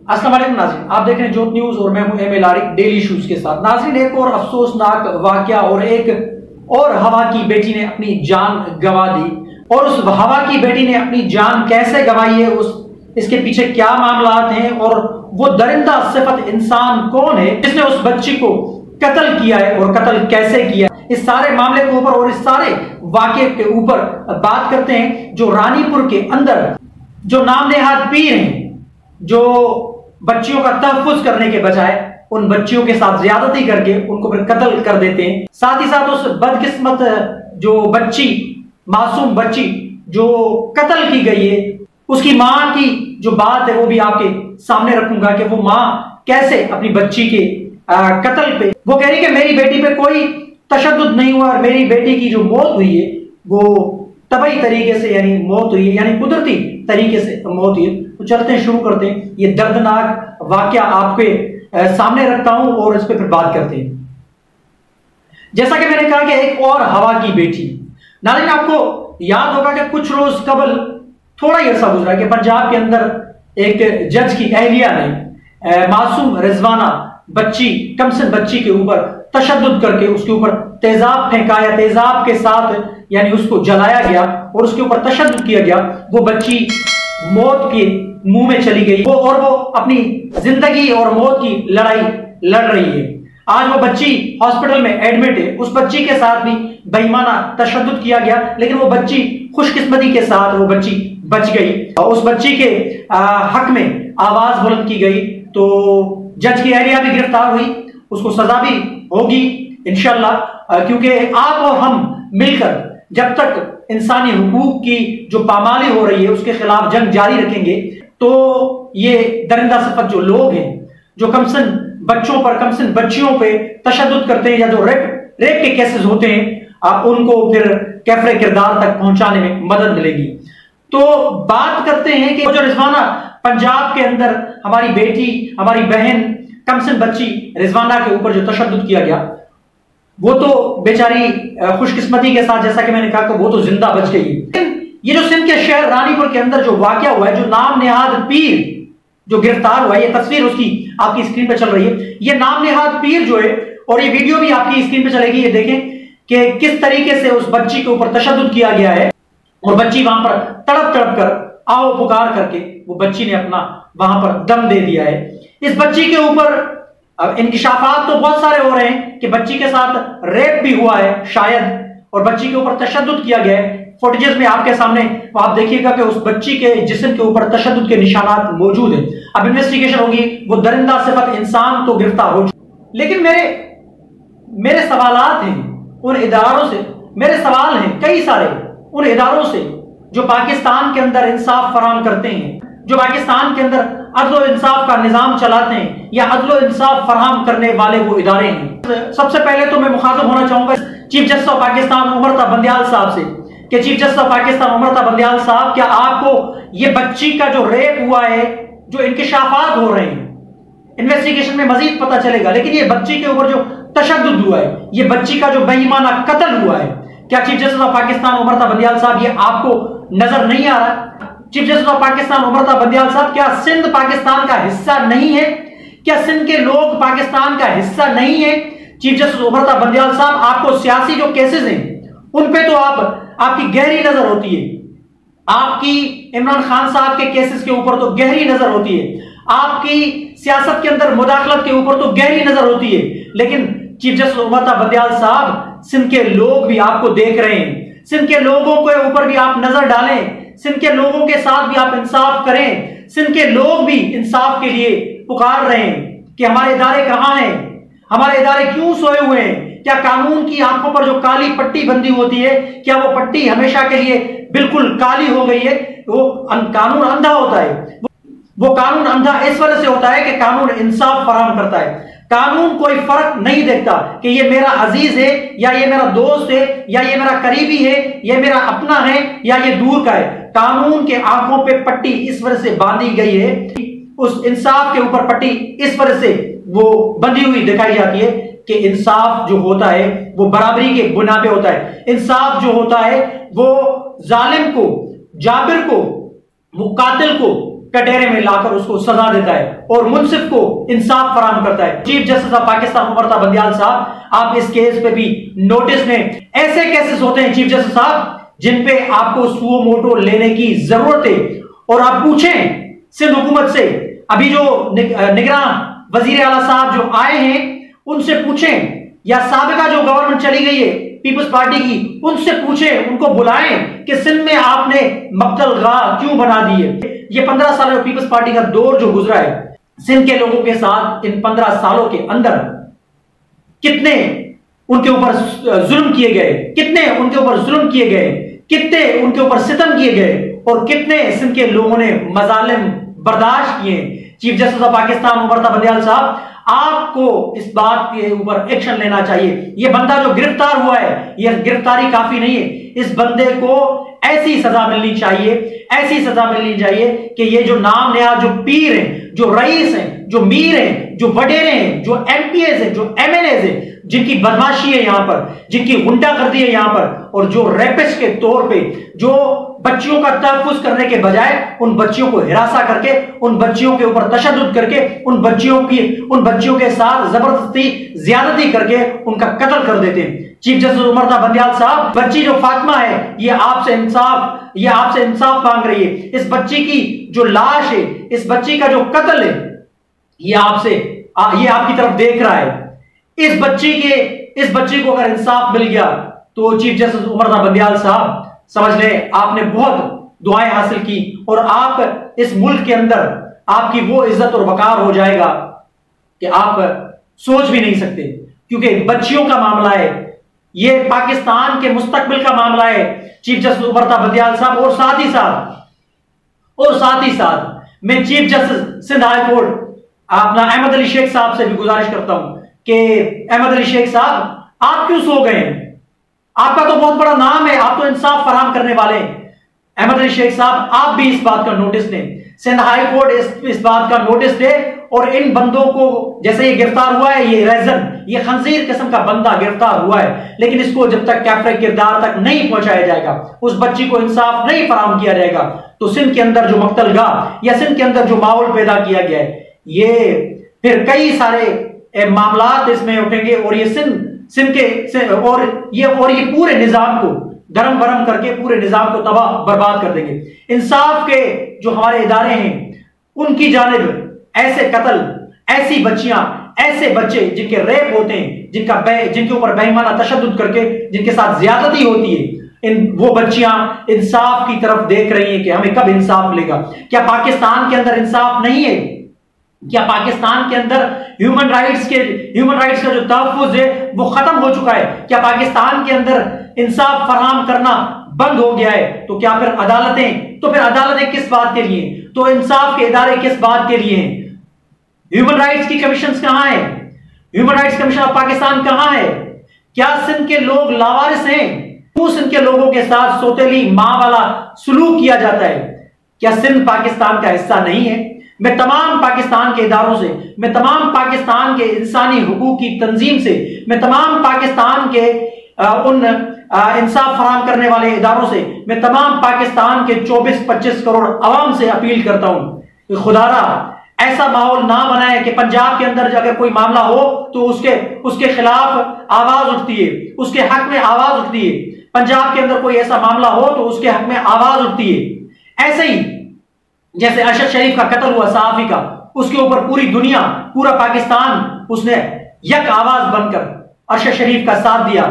अस्सलाम वालेकुम नाज़रीन, आप देख रहे हैं जोत न्यूज और मैं हूं एम एल आरिक डेली इश्यूज के साथ। नाज़रीन, एक और अफसोसनाक वाकया और एक और हवा की बेटी ने अपनी जान गंवा दी। और उस हवा की बेटी ने अपनी जान कैसे गंवाई है, इसके पीछे क्या मामलात हैं और वो दरिंदा सिफत इंसान कौन है जिसने उस बच्ची को कत्ल किया है और कत्ल कैसे किया है, इस सारे मामले के ऊपर और इस सारे वाकये के ऊपर बात करते हैं। जो रानीपुर के अंदर जो नामनेहाद पीर हैं, जो बच्चियों का तहफ्फुज करने के बजाय उन बच्चियों के साथ ज्यादती करके उनको फिर कत्ल कर देते हैं। साथ ही साथ उस बदकिस्मत जो बच्ची, मासूम बच्ची जो कत्ल की गई है, उसकी मां की जो बात है वो भी आपके सामने रखूंगा कि वो मां कैसे अपनी बच्ची के कत्ल पे वो कह रही कि मेरी बेटी पे कोई तशद्दुद नहीं हुआ और मेरी बेटी की जो मौत हुई है वो तबई तरीके से यानी मौत हुई है, यानी कुदरती तरीके से मौत हुई है। तो चलते हैं, शुरू करते हैं। ये दर्दनाक वाकया आपके सामने रखता हूं और इस पर फिर बात करते हैं। जैसा कि मैंने कहा कि एक और हवा की बेटी। नाज़रीन, आपको याद होगा कि कुछ रोज कबल, थोड़ा ही अरसा गुजरा कि पंजाब के अंदर एक जज की अहलिया ने मासूम रिजवाना बच्ची, कमसिन बच्ची के ऊपर तशद्दुद करके उसके ऊपर तेजाब फेंकाया, तेजाब के साथ यानी उसको जलाया गया और उसके ऊपर तशद्दुद किया गया। वो बच्ची मौत के मुंह में चली गई, वो अपनी जिंदगी और मौत की लड़ाई लड़ रही है। आज वो बच्ची हॉस्पिटल में एडमिट है। उस बच्ची के साथ भी बेईमाना तशद्दुद किया गया, लेकिन वो बच्ची खुशकिस्मती के साथ वो बच्ची बच गई और उस बच्ची के हक में आवाज बुलंद की गई। तो जज की एहलिया भी गिरफ्तार हुई, उसको सजा भी होगी इंशाल्लाह, क्योंकि आप और हम मिलकर जब तक इंसानी हुकूक की जो पामाली हो रही है उसके खिलाफ जंग जारी रखेंगे, तो ये दरिंदा सिफत जो लोग हैं, जो कमसिन बच्चों पर, कमसिन बच्चियों पे तशद्दुद करते हैं या जो रेप के केसेस होते हैं, उनको फिर कैफरे किरदार तक पहुंचाने में मदद मिलेगी। तो बात करते हैं कि जो रिजवाना पंजाब के अंदर हमारी बेटी, हमारी बहन, कमसिन बच्ची रिजवाना के ऊपर जो तशद्दुद किया गया, वो तो बेचारी खुशकिस्मती के साथ, जैसा कि मैंने कहा, वो तो जिंदा बच गई। लेकिन ये जो सिंध के शहर रानीपुर के अंदर जो वाकया हुआ है, जो नामनेहाद पीर जो गिरफ्तार हुआ है, ये तस्वीर उसकी आपकी स्क्रीन पे चल रही है। ये नामनेहाद पीर जो है, और ये वीडियो भी आपकी स्क्रीन पे चलेगी, ये देखें कि किस तरीके से उस बच्ची के ऊपर तशद्दुद किया गया है और बच्ची वहां पर तड़प तड़प कर, आओ पुकार करके वो बच्ची ने अपना वहां पर दम दे दिया है। इस बच्ची के ऊपर इंकिशाफात तो बहुत सारे हो रहे हैं कि बच्ची के साथ रेप भी हुआ है शायद, और बच्ची के ऊपर तशद्दुद किया गया है। फुटेजेस में आपके सामने आप देखिएगा कि उस बच्ची के जिस्म के ऊपर तशद्दुद के निशानात मौजूद हैं। अब इन्वेस्टिगेशन होगी, वो दरिंदा सिफत इंसान तो गिरफ्तार हो चुका। लेकिन मेरे सवालात हैं उन इदारों से, मेरे सवाल हैं कई सारे उन इदारों से जो पाकिस्तान के अंदर इंसाफ फराहम करते हैं, जो पाकिस्तान के अंदर अदल इंसाफ का निजाम चलाते हैं या अदल इंसाफ फराहम करने वाले वो इदारे हैं। सबसे पहले तो मैं मुखातब होना चाहूंगा chief justice of Pakistan Umar Ata Bandial साहब से कि chief justice of Pakistan Umar Ata Bandial साहब, क्या आपको ये बच्ची का जो रेप हुआ है, जो इंकिशाफात हो रहे हैं, इन्वेस्टिगेशन में मजीद पता चलेगा, लेकिन ये बच्ची के ऊपर जो तशद्दुद हुआ है, ये बच्ची का जो बेईमाना कत्ल हुआ है, क्या chief justice of Pakistan Umar Ata Bandial साहब ये आपको नजर नहीं आ रहा? Chief justice of Pakistan Umar Ata Bandial साहब, क्या सिंध पाकिस्तान का हिस्सा नहीं है? क्या सिंध के लोग पाकिस्तान का हिस्सा नहीं है? चीफ जस्टिस उमर ता बंदयाल साहब, आपको सियासी जो केसेस हैं उन पे तो आपकी गहरी नजर होती है, आपकी इमरान खान साहब के केसेस के ऊपर तो गहरी नजर होती है, आपकी सियासत के अंदर मुदाखलत के ऊपर तो गहरी नजर होती है, लेकिन चीफ जस्टिस उमर ता बंदयाल साहब, सिंध के लोग भी आपको देख रहे हैं, सिंध के लोगों के ऊपर भी आप नजर डालें, सिंध के लोगों के साथ भी आप इंसाफ करें। सिंध के लोग भी इंसाफ के लिए पुकार रहे हैं कि हमारे इदारे कहां हैं, हमारे इदारे क्यों सोए हुए हैं? क्या कानून की आंखों पर जो काली पट्टी बंदी होती है, क्या वो पट्टी हमेशा के लिए बिल्कुल काली हो गई है? वो कानून अंधा होता है, वो कानून अंधा इस वजह से होता है कि कानून इंसाफ फराहम करता है। कानून कोई फर्क नहीं देखता कि ये मेरा अजीज है या ये मेरा दोस्त है या ये मेरा करीबी है, ये मेरा अपना है या ये दूर का है। कानून के आंखों पे पट्टी इस वजह से बांधी गई है, उस इंसाफ के ऊपर पट्टी इस वजह से वो बंधी हुई दिखाई जाती है कि इंसाफ जो होता है वो बराबरी के बुना पे होता है। इंसाफ जो होता है वो जालिम को, जाबिर को, वो कातिल को कटहरे में लाकर उसको सजा देता है और मुंसिफ को इंसाफ फराहम करता है। Chief justice of Pakistan उमरता Bandial साहब, आप इस केस पे भी नोटिस में, ऐसे केसेस होते हैं चीफ जस्टिस साहब जिन पे आपको सुओ मोटो लेने की जरूरत है और आप पूछें सिंध हुकूमत से, अभी जो निगरान वजीर आला साहब जो आए हैं उनसे पूछें, या साबिका जो गवर्नमेंट चली गई है पीपल्स पार्टी की, उनसे पूछें, उनको बुलाएं कि सिंध में आपने मक्तलगाह क्यों बना दी है। ये 15 साल पीपल्स पार्टी का दौर जो गुजरा है सिंध के लोगों के साथ, इन 15 सालों के अंदर कितने उनके ऊपर जुल्म किए गए, कितने उनके ऊपर जुल्म किए गए, कितने उनके ऊपर सितम किए गए और कितने सिंध के लोगों ने मजालिम बर्दाश्त किए। Chief justice of Pakistan उमरता Bandial साहब, आपको इस बात के ऊपर एक्शन लेना चाहिए। यह बंदा जो गिरफ्तार हुआ है, यह गिरफ्तारी काफी नहीं है, इस बंदे को ऐसी सजा मिलनी चाहिए, ऐसी सजा मिलनी चाहिए कि ये जो नाम नया जो पीर हैं, जो रईस हैं, जो मीर हैं, जो वडेरे हैं, जो एमपीएस हैं, जो एमएलएस हैं, जिनकी बदमाशी है यहां पर, जिनकी गुंडागर्दी है यहां पर, और जो रेपिस्ट के तौर पे जो बच्चियों का तहफ्फुज करने के बजाय उन बच्चियों को हिरासा करके, उन बच्चियों के ऊपर तशद्दुद करके, उन बच्चियों के साथ जबरदस्ती ज्यादती करके उनका कत्ल कर देते हैं। चीफ जस्टिस उमरता बंदियाल साहब, बच्ची जो फातिमा है ये आपसे इंसाफ मांग रही है। इस बच्ची की जो लाश है, इस बच्ची का जो कत्ल है, ये आपकी तरफ देख रहा है। इस बच्ची को अगर इंसाफ मिल गया तो चीफ जस्टिस उमरता बंदियाल साहब समझ लें आपने बहुत दुआएं हासिल की और आप इस मुल्क के अंदर आपकी वो इज्जत और वकार हो जाएगा कि आप सोच भी नहीं सकते, क्योंकि बच्चियों का मामला है, ये पाकिस्तान के मुस्तकबिल का मामला है चीफ जस्टिस उमरता बंदियाल साहब। और साथ ही साथ मैं chief justice Sindh high court अपना अहमद अली शेख साहब से भी गुजारिश करता हूं कि अहमद अली शेख साहब, आप क्यों सो गए? आपका तो बहुत बड़ा नाम है, आप तो इंसाफ फराहम करने वाले हैं। अहमद अली शेख साहब, आप भी इस बात का नोटिस दें, सिंध हाई कोर्ट इस बात का नोटिस दे और इन बंदों को, जैसे ये गिरफ्तार हुआ है, ये रेजन, ये खंजीर किस्म का बंदा गिरफ्तार हुआ है, लेकिन इसको जब तक कैफरे किरदार तक नहीं पहुंचाया जाएगा, उस बच्ची को इंसाफ नहीं फराहम किया जाएगा, तो सिंध के अंदर जो मक्तलगाह या सिंध के अंदर जो माहौल पैदा किया गया है, ये फिर कई सारे मामलात इसमें उठेंगे और ये ये पूरे निजाम को गरम भरम करके पूरे निजाम को तबाह बर्बाद कर देंगे। इंसाफ के जो हमारे इदारे हैं उनकी जानिब ऐसे कत्ल, ऐसी बच्चियां, ऐसे बच्चे जिनके रेप होते हैं, जिनके ऊपर बेईमाना तशद्दुद करके जिनके साथ ज्यादती होती है, वो बच्चियां इंसाफ की तरफ देख रही हैं कि हमें कब इंसाफ मिलेगा। क्या पाकिस्तान के अंदर इंसाफ नहीं है? क्या पाकिस्तान के अंदर ह्यूमन राइट्स का जो तहफ्फुज है वो खत्म हो चुका है? क्या पाकिस्तान के अंदर इंसाफ फराहम करना बंद हो गया है? तो फिर अदालतें किस बात के लिए? तो इंसाफ के इदारे किस बात के लिए हैं? ह्यूमन राइट्स की कमीशन कहां है? Human rights commission of Pakistan कहां है? क्या सिंध के लोग लावारिस हैं? क्यों सिंध के लोगों के साथ सौतेली मां वाला सलूक किया जाता है? क्या सिंध पाकिस्तान का हिस्सा नहीं है? मैं तमाम पाकिस्तान के इदारों से, मैं तमाम पाकिस्तान के इंसानी हुकूक की तंजीम से, मैं तमाम पाकिस्तान के उन इंसाफ फराहम करने वाले इदारों से, मैं तमाम पाकिस्तान के 24-25 करोड़ अवाम से अपील करता हूं कि खुदारा ऐसा माहौल ना बनाए कि पंजाब के अंदर अगर कोई मामला हो तो उसके खिलाफ आवाज उठती है, उसके हक में आवाज उठती है। पंजाब के अंदर कोई ऐसा मामला हो तो उसके हक में आवाज उठती है। ऐसे ही जैसे अरशद शरीफ का कत्ल हुआ सहाफी का, उसके ऊपर पूरी दुनिया, पूरा पाकिस्तान उसने यक आवाज बनकर अरशद शरीफ का साथ दिया।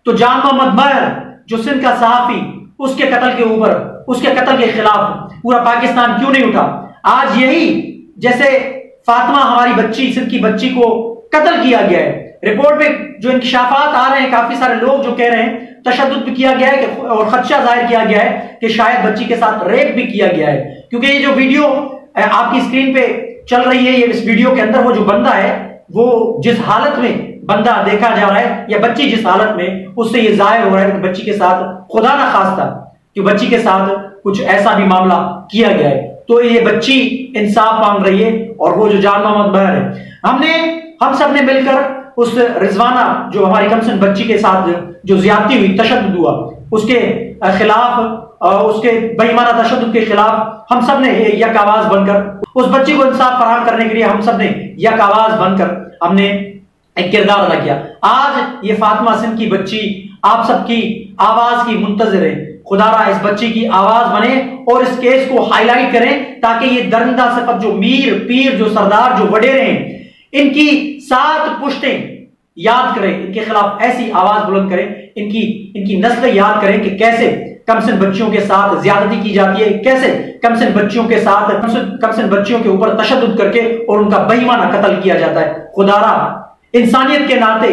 तो जान मोहम्मद महर जो सिंध का सहाफी, उसके कत्ल के ऊपर, उसके कत्ल के खिलाफ पूरा पाकिस्तान क्यों नहीं उठा? आज यही जैसे फातिमा हमारी बच्ची, सिंध की बच्ची को कत्ल किया गया है, रिपोर्ट में जो इंकशाफात आ रहे हैं, काफी सारे लोग जो कह रहे हैं तशद्दुद भी किया गया है और खदशा जाहिर किया गया है कि शायद बच्ची के साथ रेप भी किया गया है। क्योंकि ये जो वीडियो आपकी स्क्रीन पे चल रही है, ये इस वीडियो के अंदर वो जो बंदा है, वो जिस हालत में बंदा देखा जा रहा है या बच्ची जिस हालत में, उससे ये जाहिर हो रहा है कि बच्ची के साथ खुदा ना खास्ता कि बच्ची के साथ कुछ ऐसा भी मामला किया गया है। तो ये बच्ची इंसाफ मांग रही है और वो जो जान मोहम्मद महर है, हम सब ने मिलकर उस रिजवाना जो हमारी कमसन बच्ची के साथ जो ज्यादती हुई, तशद्दुद हुआ, उसके खिलाफ, उसके बेईमाना तशद्दुद के खिलाफ हम सब ने यक आवाज बनकर उस बच्ची को इंसाफ फराहम करने के लिए हम सब ने यक आवाज बनकर हमने एक किरदार अदा किया। आज ये फातिमा सिंध की बच्ची आप सबकी आवाज की मुंतजिर है। खुदारा इस बच्ची की आवाज बने और इस केस को हाईलाइट करें ताकि ये दरिंदा सिफत जो मीर पीर जो सरदार जो वडेरे हैं इनकी 7 पुश्तें याद करें, इनके खिलाफ ऐसी आवाज बुलंद करें, इनकी नस्लें याद करें कि कैसे कमसिन बच्चियों के साथ ज्यादती की जाती है, कैसे कमसिन बच्चियों के साथ कमसिन बच्चियों के ऊपर तशद्दुद करके और उनका बेईमाना कत्ल किया जाता है। खुदारा इंसानियत के नाते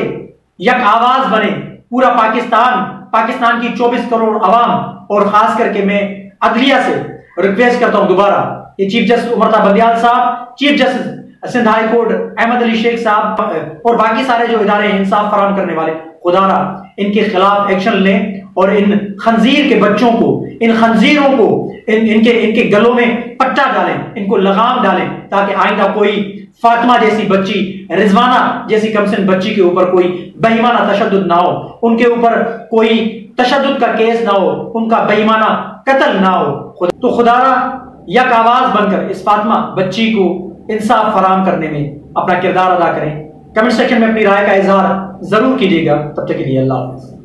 यक आवाज बने। पूरा पाकिस्तान की 24 करोड़ अवाम और खास करके मैं अदलिया से रिक्वेस्ट करता हूं दोबारा, ये चीफ जस्टिस उमर बंदियाल साहब, chief justice Sindh high court Ahmad Ali Sheikh साहब और बाकी सारे जो इदारे हैं इंसाफ फराहम करने वाले, खुदारा इनके खिलाफ एक्शन लें और इन खंजीर के बच्चों को, इन खंजीरों को इनके गलों में पट्टा डालें, इनको लगाम डालें ताकि आइंदा कोई फातिमा जैसी बच्ची, रिजवाना जैसी कमसिन बच्ची के ऊपर कोई बेईमाना तशद्दुद ना हो, उनके ऊपर कोई तशद्दुद का केस ना हो, उनका बेईमाना कत्ल ना हो। तो खुदारा यक आवाज बनकर इस फातिमा बच्ची को इंसाफ फराहम करने में अपना किरदार अदा करें। कमेंट सेक्शन में अपनी राय का इजहार जरूर कीजिएगा। तब तक के लिए अल्लाह हाफ़िज़।